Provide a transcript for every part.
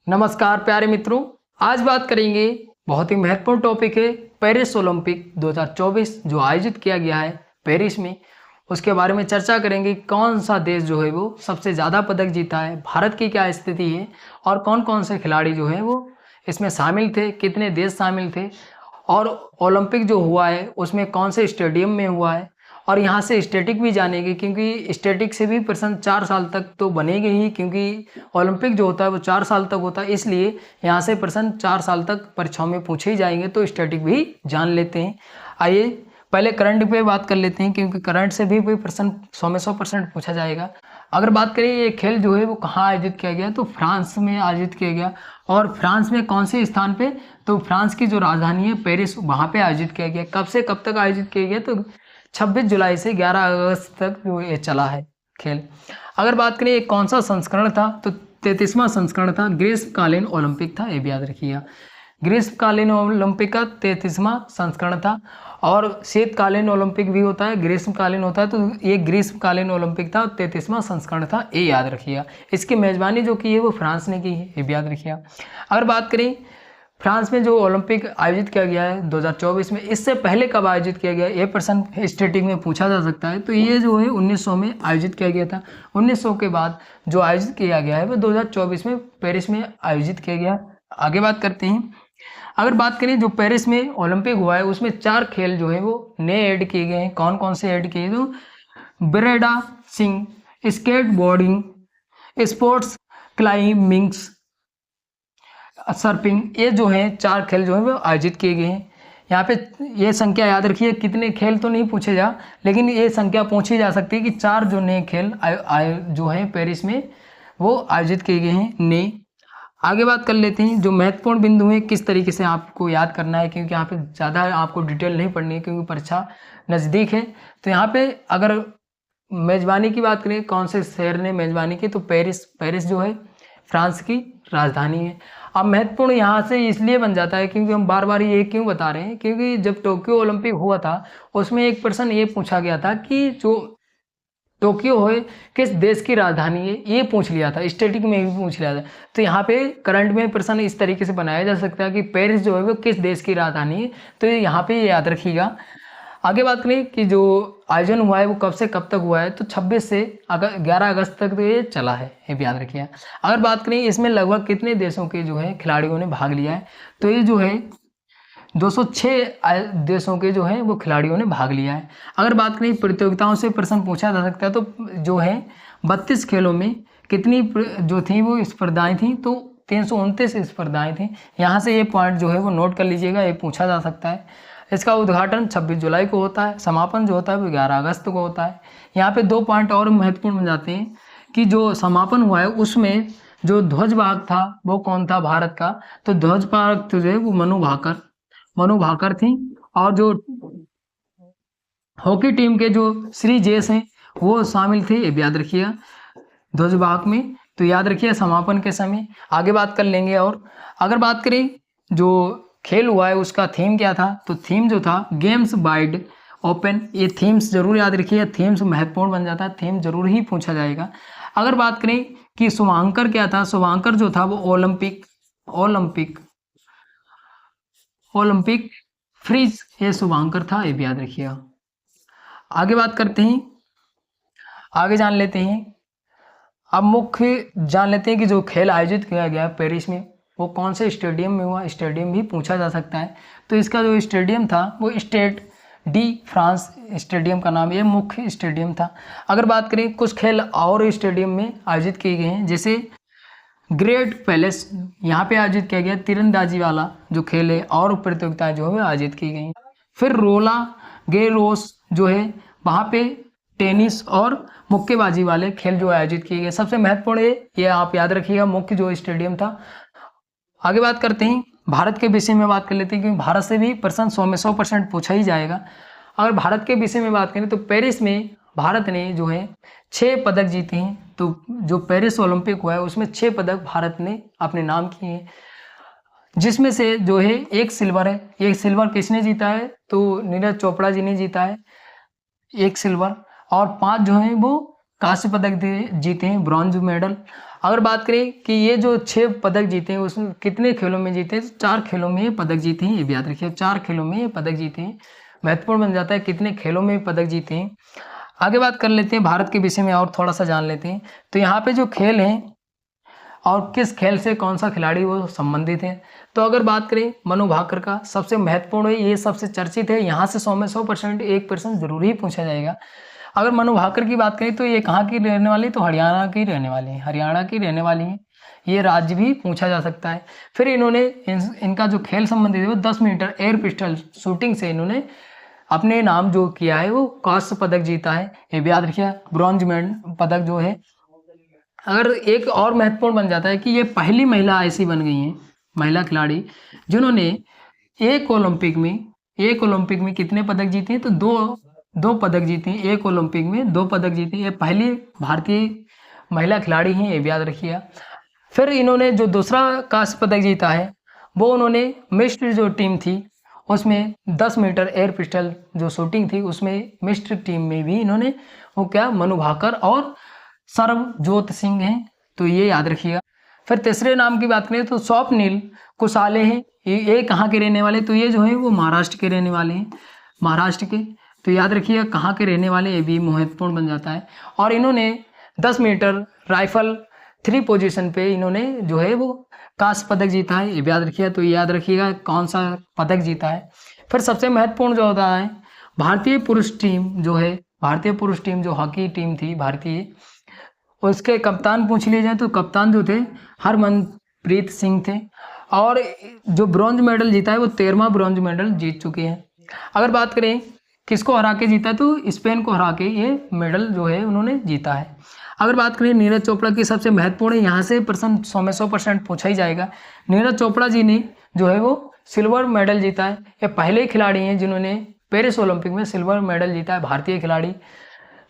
नमस्कार प्यारे मित्रों, आज बात करेंगे बहुत ही महत्वपूर्ण टॉपिक है पेरिस ओलंपिक 2024 जो आयोजित किया गया है पेरिस में। उसके बारे में चर्चा करेंगे कौन सा देश जो है वो सबसे ज़्यादा पदक जीता है, भारत की क्या स्थिति है और कौन कौन से खिलाड़ी जो है वो इसमें शामिल थे, कितने देश शामिल थे और ओलंपिक जो हुआ है उसमें कौन से स्टेडियम में हुआ है। और यहाँ से स्टैटिक भी जानेंगे क्योंकि स्टैटिक से भी प्रश्न 4 साल तक तो बनेंगे ही, क्योंकि ओलंपिक जो होता है वो 4 साल तक होता है, इसलिए यहाँ से प्रश्न 4 साल तक परीक्षाओं में पूछे ही जाएंगे। तो स्टैटिक भी जान लेते हैं। आइए पहले करंट पे बात कर लेते हैं, क्योंकि करंट से भी प्रश्न 100 में 100% पूछा जाएगा। अगर बात करें ये खेल जो है वो कहाँ आयोजित किया गया, तो फ्रांस में आयोजित किया गया। और फ्रांस में कौन से स्थान पे, तो फ्रांस की जो राजधानी है पेरिस, वहाँ पे आयोजित किया गया। कब से कब तक आयोजित किया गया, तो 26 जुलाई से 11 अगस्त तक जो ये चला है खेल। अगर बात करें ये कौन सा संस्करण था, तो 33वां संस्करण था, ग्रीष्मकालीन ओलंपिक था, ये भी याद रखिएगा। ग्रीष्मकालीन ओलंपिक का 33वां संस्करण था। और शीतकालीन ओलंपिक भी होता है, ग्रीष्मकालीन होता है, तो ये ग्रीष्मकालीन ओलंपिक था, 33वां संस्करण था, ये याद रखिएगा। इसकी मेजबानी जो की है वो फ्रांस ने की है, ये भी याद रखिएगा। अगर बात करें फ्रांस में जो ओलंपिक आयोजित किया गया है 2024 में, इससे पहले कब आयोजित किया गया, ये प्रश्न स्टैटिक में पूछा जा सकता है। तो ये जो है 1900 में आयोजित किया गया था। 1900 के बाद जो आयोजित किया गया है वो 2024 में पेरिस में आयोजित किया गया। आगे बात करते हैं। अगर बात करें जो पेरिस में ओलंपिक हुआ है उसमें 4 खेल जो है वो नए ऐड किए गए हैं। कौन कौन से ऐड किए, तो ब्रेडासिंग, स्केट बोर्डिंग, स्पोर्ट्स क्लाइंबिंग्स, सर्पिंग, ये जो है 4 खेल जो है वो आयोजित किए गए हैं। यहाँ पे ये संख्या याद रखिए, कितने खेल तो नहीं पूछे जा, लेकिन ये संख्या पूछी जा सकती है कि 4 जो नए खेल जो है पेरिस में वो आयोजित किए गए हैं नए। आगे बात कर लेते हैं जो महत्वपूर्ण बिंदु है, किस तरीके से आपको याद करना है, क्योंकि यहाँ पे ज़्यादा आपको डिटेल नहीं पढ़नी है क्योंकि परीक्षा नज़दीक है। तो यहाँ पे अगर मेज़बानी की बात करें, कौन से शहर ने मेज़बानी की, तो पेरिस जो है फ्रांस की राजधानी है। अब महत्वपूर्ण यहाँ से इसलिए बन जाता है क्योंकि हम बार बार ये क्यों बता रहे हैं, क्योंकि जब टोक्यो ओलंपिक हुआ था उसमें एक प्रश्न ये पूछा गया था कि जो टोक्यो है किस देश की राजधानी है, ये पूछ लिया था, स्टैटिक में भी पूछ लिया था। तो यहाँ पे करंट में प्रश्न इस तरीके से बनाया जा सकता है कि पेरिस जो है वो किस देश की राजधानी है, तो यहाँ पे याद रखिएगा। आगे बात करें कि जो आयोजन हुआ है वो कब से कब तक हुआ है, तो 26 से 11 अगस्त तक तो ये चला है, ये भी याद रखिए। अगर बात करें इसमें लगभग कितने देशों के जो है खिलाड़ियों ने भाग लिया है, तो ये जो है 206 देशों के जो है वो खिलाड़ियों ने भाग लिया है। अगर बात करें प्रतियोगिताओं से प्रश्न पूछा जा सकता है, तो जो है 32 खेलों में कितनी जो थी वो स्पर्धाएं थी, तो 329 स्पर्धाएं थी। यहाँ से ये पॉइंट जो है वो नोट कर लीजिएगा, ये पूछा जा सकता है। इसका उद्घाटन 26 जुलाई को होता है, समापन जो होता है वो 11 अगस्त को होता है। यहाँ पे 2 पॉइंट और महत्वपूर्ण बन जाते हैं कि जो समापन हुआ है उसमें जो ध्वजवाहक था वो कौन था भारत का, तो ध्वजवाहक जो है वो मनु भाकर थी। और जो हॉकी टीम के जो श्री जेस हैं वो शामिल थे, ये भी याद रखिएगा ध्वजवाहक में। तो याद रखिए समापन के समय आगे बात कर लेंगे। और अगर बात करें जो खेल हुआ है उसका थीम क्या था, तो थीम जो था गेम्स वाइड ओपन, ये थीम्स जरूर याद रखिए, थीम्स महत्वपूर्ण बन जाता है, थीम जरूर ही पूछा जाएगा। अगर बात करें कि शुभांकर क्या था, शुभांकर जो था वो ओलंपिक फ्रीज, ये शुभांकर था, ये भी याद रखिएगा। आगे बात करते हैं, आगे जान लेते हैं। अब मुख्य जान लेते हैं कि जो खेल आयोजित किया गया पेरिस में वो कौन से स्टेडियम में हुआ, स्टेडियम भी पूछा जा सकता है। तो इसका जो स्टेडियम था वो स्टेड डी फ्रांस स्टेडियम का नाम, ये मुख्य स्टेडियम था। अगर बात करें कुछ खेल और स्टेडियम में आयोजित किए गए हैं, जैसे ग्रेट पैलेस, यहाँ पे आयोजित किया गया तीरंदाजी वाला जो खेल है और प्रतियोगिताएं जो है आयोजित की गई। फिर रोला गेरोस जो है वहाँ पे टेनिस और मुक्केबाजी वाले खेल जो आयोजित किए गए। सबसे महत्वपूर्ण है ये आप याद रखिएगा, मुख्य जो स्टेडियम था। आगे बात करते हैं, भारत के विषय में बात कर लेते हैं, क्योंकि भारत से भी प्रश्न 100 में 100% पूछा ही जाएगा। अगर भारत के विषय में बात करें तो पेरिस में भारत ने जो है 6 पदक जीते हैं। तो जो पेरिस ओलंपिक हुआ है उसमें 6 पदक भारत ने अपने नाम किए हैं, जिसमें से जो है 1 सिल्वर है। 1 सिल्वर किसने जीता है, तो नीरज चोपड़ा जी ने जीता है 1 सिल्वर, और 5 जो है वो कांस्य पदक जीते हैं, ब्रॉन्ज मेडल। अगर बात करें कि ये जो 6 पदक जीते हैं उसमें कितने खेलों में जीते हैं, तो 4 खेलों में ये पदक जीते हैं, ये भी याद रखिए 4 खेलों में ये पदक जीते हैं। महत्वपूर्ण बन जाता है कितने खेलों में पदक जीते हैं। आगे बात कर लेते हैं भारत के विषय में और थोड़ा सा जान लेते हैं। तो यहाँ पे जो खेल हैं और किस खेल से कौन सा खिलाड़ी वो संबंधित है, तो अगर बात करें मनु भाकर का, सबसे महत्वपूर्ण है, ये सबसे चर्चित है, यहाँ से 100 में 100% 1% जरूर ही पूछा जाएगा। अगर मनु भाकर की बात करें तो ये कहाँ की रहने वाली, तो हरियाणा की रहने वाली है, हरियाणा की रहने वाली है, ये राज्य भी पूछा जा सकता है। फिर इन्होंने इनका जो खेल संबंधित है वो 10 मीटर एयर पिस्टल शूटिंग से इन्होंने अपने नाम जो किया है वो कांस्य पदक जीता है, ये भी याद रखिए, ब्रॉन्ज पदक जो है। अगर एक और महत्वपूर्ण बन जाता है कि ये पहली महिला ऐसी बन गई हैं, महिला खिलाड़ी जिन्होंने एक ओलंपिक में कितने पदक जीते हैं, तो दो पदक जीते हैं, एक ओलंपिक में 2 पदक जीते हैं, ये पहली भारतीय महिला खिलाड़ी हैं, ये भी याद रखिएगा। फिर इन्होंने जो दूसरा कांस्य पदक जीता है वो उन्होंने मिस्र जो टीम थी उसमें 10 मीटर एयर पिस्टल जो शूटिंग थी उसमें मिस्र टीम में भी इन्होंने वो क्या, मनु भाकर और सर्वजोत सिंह हैं, तो ये याद रखिएगा। फिर तीसरे नाम की बात करें तो स्वप्निल कुसाले हैं, ये कहाँ के रहने वाले, तो ये जो है वो महाराष्ट्र के रहने वाले हैं, महाराष्ट्र के, तो याद रखिएगा कहाँ के रहने वाले, ये भी महत्वपूर्ण बन जाता है। और इन्होंने 10 मीटर राइफल 3 पोजीशन पे इन्होंने जो है वो कांस्य पदक जीता है, ये भी याद रखिएगा, तो याद रखिएगा कौन सा पदक जीता है। फिर सबसे महत्वपूर्ण जो होता है भारतीय पुरुष टीम जो हॉकी टीम थी भारतीय, उसके कप्तान पूछ लिए जाए तो कप्तान जो थे हरमनप्रीत सिंह थे, और जो ब्रॉन्ज मेडल जीता है वो 13वां ब्रॉन्ज मेडल जीत चुके हैं। अगर बात करें किसको हरा के जीता, तो स्पेन को हरा के ये मेडल जो है उन्होंने जीता है। अगर बात करें नीरज चोपड़ा की, सबसे महत्वपूर्ण है, यहाँ से प्रश्न 100 में 100% पूछा ही जाएगा। नीरज चोपड़ा जी ने जो है वो सिल्वर मेडल जीता है, ये पहले खिलाड़ी हैं जिन्होंने पेरिस ओलंपिक में सिल्वर मेडल जीता है, भारतीय खिलाड़ी।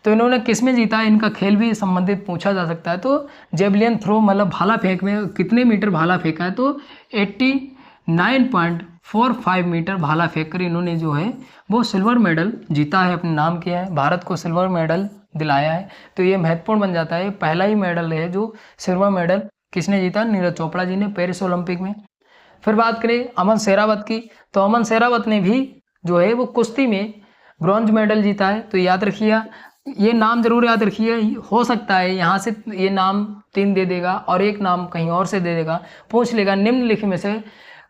तो इन्होंने किस में जीता है, इनका खेल भी संबंधित पूछा जा सकता है। तो जेवलिन थ्रो मतलब भाला फेंक में कितने मीटर भाला फेंका है, तो 89.45 मीटर भाला फेंक कर इन्होंने जो है वो सिल्वर मेडल जीता है, अपने नाम किया है, भारत को सिल्वर मेडल दिलाया है। तो ये महत्वपूर्ण बन जाता है, पहला ही मेडल है जो सिल्वर मेडल किसने जीता, नीरज चोपड़ा जी ने पेरिस ओलंपिक में। फिर बात करें अमन शेरावत की, तो अमन शेरावत ने भी जो है वो कुश्ती में ब्रॉन्ज मेडल जीता है, तो याद रखिएगा, ये नाम जरूर याद रखिए, हो सकता है यहाँ से ये नाम 3 दे देगा और एक नाम कहीं और से दे देगा, पूछ लेगा निम्नलिखित में से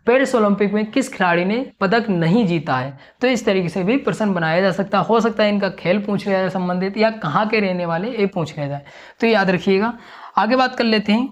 पेरिस ओलंपिक में किस खिलाड़ी ने पदक नहीं जीता है, तो इस तरीके से भी प्रश्न बनाया जा सकता है। हो सकता है इनका खेल पूछ लिया जाए संबंधित, या कहाँ के रहने वाले ये पूछ लिया जाए, तो याद रखिएगा। आगे बात कर लेते हैं,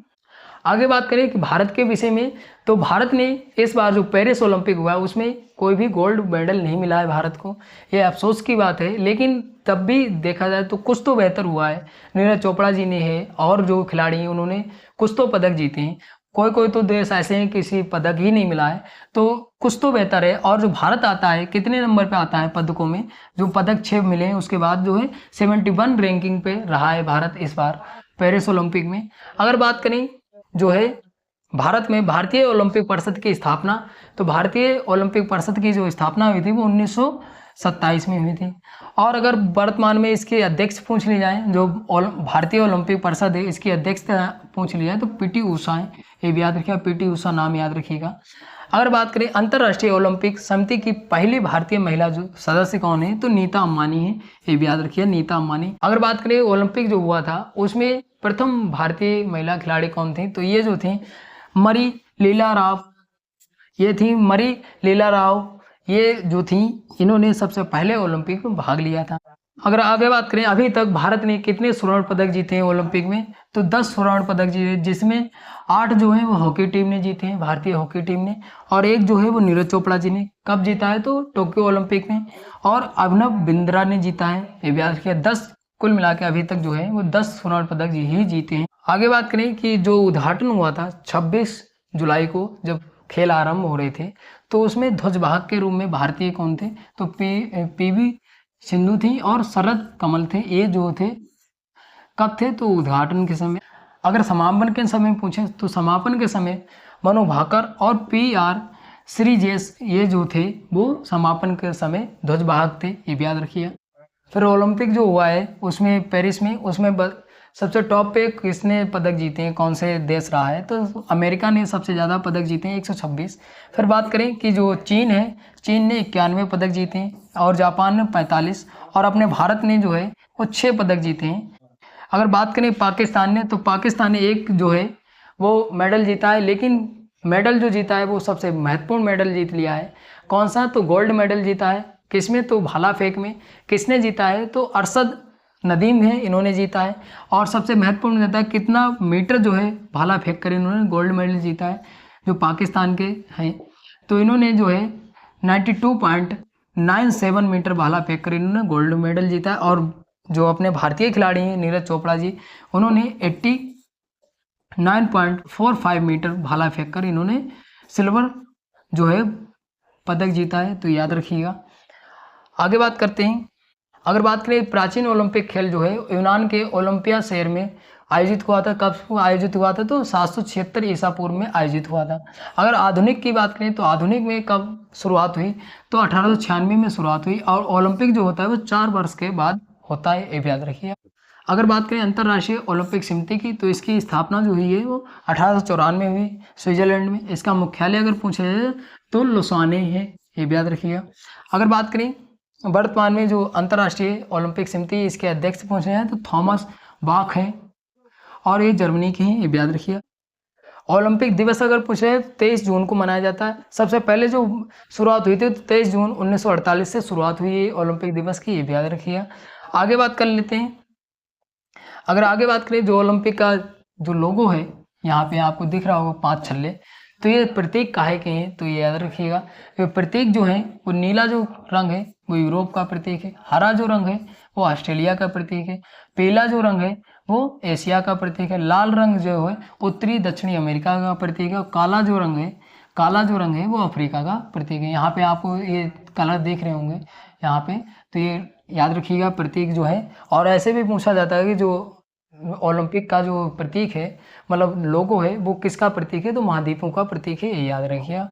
आगे बात करें कि भारत के विषय में, तो भारत ने इस बार जो पेरिस ओलंपिक हुआ है उसमें कोई भी गोल्ड मेडल नहीं मिला है भारत को, ये अफसोस की बात है, लेकिन तब भी देखा जाए तो कुछ तो बेहतर हुआ है। नीरज चोपड़ा जी ने है और जो खिलाड़ी हैं उन्होंने कुछ तो पदक जीते हैं, कोई तो देश ऐसे हैं किसी पदक ही नहीं मिला है, तो कुछ तो बेहतर है। और जो भारत आता है कितने नंबर पे आता है पदकों में, जो पदक 6 मिले हैं, उसके बाद जो है 71 रैंकिंग पे रहा है भारत इस बार पेरिस ओलंपिक में। अगर बात करें जो है भारत में भारतीय ओलंपिक परिषद की स्थापना, तो भारतीय ओलंपिक परिषद की जो स्थापना हुई थी वो 1927 में हुई थी। और अगर वर्तमान में इसके अध्यक्ष पूछ ली जाए, जो भारतीय ओलंपिक परिषद है इसकी अध्यक्ष पूछ ली जाए तो पीटी उषा है, ये भी याद रखिएगा, पीटी उषा नाम याद रखिएगा। अगर बात करें अंतर्राष्ट्रीय ओलंपिक समिति की पहली भारतीय महिला जो सदस्य कौन है, तो नीता अंबानी है, ये भी याद रखिए, नीता अंबानी। अगर बात करें ओलंपिक जो हुआ था उसमें प्रथम भारतीय महिला खिलाड़ी कौन थी, तो ये जो थी मरी लीला राव, ये थी मरी लीला राव, ये जो थी इन्होंने सबसे पहले ओलंपिक में भाग लिया था। अगर आगे बात करें अभी तक भारत ने कितने स्वर्ण पदक जीते हैं ओलंपिक में, तो 10 स्वर्ण पदक जीते, जिसमें 8 जो है वो हॉकी टीम ने जीते हैं, भारतीय हॉकी टीम ने, और एक जो है वो नीरज चोपड़ा जी ने कब जीता है, तो टोक्यो ओलंपिक में, और अभिनव बिंद्रा ने जीता है, ये भी याद रखिए। 10 कुल मिला के अभी तक जो है वो 10 स्वर्ण पदक ही जीते हैं। आगे बात करें कि जो उद्घाटन हुआ था 26 जुलाई को जब खेल आरंभ हो रहे थे, तो उसमें ध्वजवाहक के रूप में भारतीय कौन थे, तो पीवी सिंधु थी और शरद कमल थे, ये जो थे कब थे, तो उद्घाटन के समय। अगर समापन के समय पूछें तो समापन के समय मनु भाकर और PR श्रीजेश ये जो थे वो समापन के समय ध्वजवाहक थे, ये भी याद रखिए। फिर ओलंपिक जो हुआ है उसमें पेरिस में, उसमें सबसे टॉप पे किसने पदक जीते हैं, कौन से देश रहा है, तो अमेरिका ने सबसे ज़्यादा पदक जीते हैं 126। फिर बात करें कि जो चीन है, चीन ने 91 पदक जीते हैं और जापान ने 45 और अपने भारत ने जो है वो 6 पदक जीते हैं। अगर बात करें पाकिस्तान ने, तो पाकिस्तान ने एक जो है वो मेडल जीता है, लेकिन मेडल जो जीता है वो सबसे महत्वपूर्ण मेडल जीत लिया है। कौन सा, तो गोल्ड मेडल जीता है। किसमें, तो भाला फेंक में। किसने जीता है, तो अरशद नदीम है, इन्होंने जीता है। और सबसे महत्वपूर्ण रहता है कितना मीटर जो है भाला फेंक कर इन्होंने गोल्ड मेडल जीता है, जो पाकिस्तान के हैं। तो इन्होंने जो है 92.97 मीटर भाला फेंक कर इन्होंने गोल्ड मेडल जीता है। और जो अपने भारतीय खिलाड़ी हैं नीरज चोपड़ा जी, उन्होंने 89.45 मीटर भाला फेंक कर इन्होंने सिल्वर जो है पदक जीता है, तो याद रखिएगा। आगे बात करते हैं। अगर बात करें प्राचीन ओलंपिक खेल जो है यूनान के ओलंपिया शहर में आयोजित हुआ था। कब आयोजित हुआ था, तो 776 ईसा पूर्व में आयोजित हुआ था। अगर आधुनिक की बात करें तो आधुनिक में कब शुरुआत हुई, तो 1896 में शुरुआत हुई। और ओलंपिक जो होता है वो 4 वर्ष के बाद होता है, ये भी याद रखिए। अगर बात करें अंतर्राष्ट्रीय ओलंपिक समिति की, तो इसकी स्थापना जो हुई है वो 1894 में हुई स्विट्जरलैंड में। इसका मुख्यालय अगर पूछा जाए तो लुसाने है, ये भी याद रखिएगा। अगर बात करें वर्तमान में जो अंतर्राष्ट्रीय ओलंपिक समिति इसके अध्यक्ष पूछे हैं, तो थॉमस बाख हैं और ये जर्मनी के हैं, ये भी याद रखिएगा। ओलंपिक दिवस अगर पूछे 23 जून को मनाया जाता है। सबसे पहले जो शुरुआत हुई थी तो 23 जून 1948 से शुरुआत हुई है ओलंपिक दिवस की, ये भी याद रखिएगा। आगे बात कर लेते हैं। अगर आगे बात करें जो ओलंपिक का जो लोगो है, यहाँ पे आपको दिख रहा होगा 5 छल्ले, तो ये प्रतीक काहे के हैं, तो ये याद रखिएगा। ये प्रतीक जो है वो नीला जो रंग है वो यूरोप का प्रतीक है, हरा जो रंग है वो ऑस्ट्रेलिया का प्रतीक है, पीला जो रंग है वो एशिया का प्रतीक है, लाल रंग जो है उत्तरी दक्षिणी अमेरिका का प्रतीक है, और काला जो रंग है वो अफ्रीका का प्रतीक है। यहाँ पे आपको ये कलर देख रहे होंगे यहाँ पे, तो ये याद रखिएगा प्रतीक जो है। और ऐसे भी पूछा जाता है कि जो ओलंपिक का जो प्रतीक है मतलब लोगो है वो किसका प्रतीक है, तो महाद्वीपों का प्रतीक है, ये याद रखिएगा।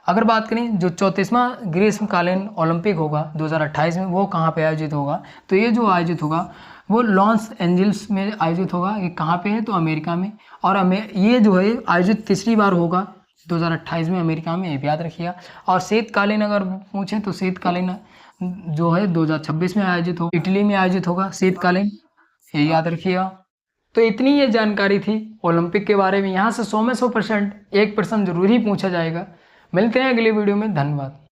अगर बात करें जो 34वां ग्रीष्मकालीन ओलंपिक होगा 2028 में, वो कहाँ पे आयोजित होगा, तो ये जो आयोजित होगा वो लॉस एंजल्स में आयोजित होगा। ये कहाँ पे है, तो अमेरिका में। और ये जो है आयोजित तीसरी बार होगा 2028 में अमेरिका में, ये भी याद रखिएगा। और शीतकालीन अगर पूछें तो शीतकालीन जो है 2026 में आयोजित होगा, इटली में आयोजित होगा शीतकालीन, ये याद रखिएगा। तो इतनी ये जानकारी थी ओलंपिक के बारे में। यहाँ से 100 में 100% 1 प्रश्न जरूर ही पूछा जाएगा। मिलते हैं अगले वीडियो में, धन्यवाद।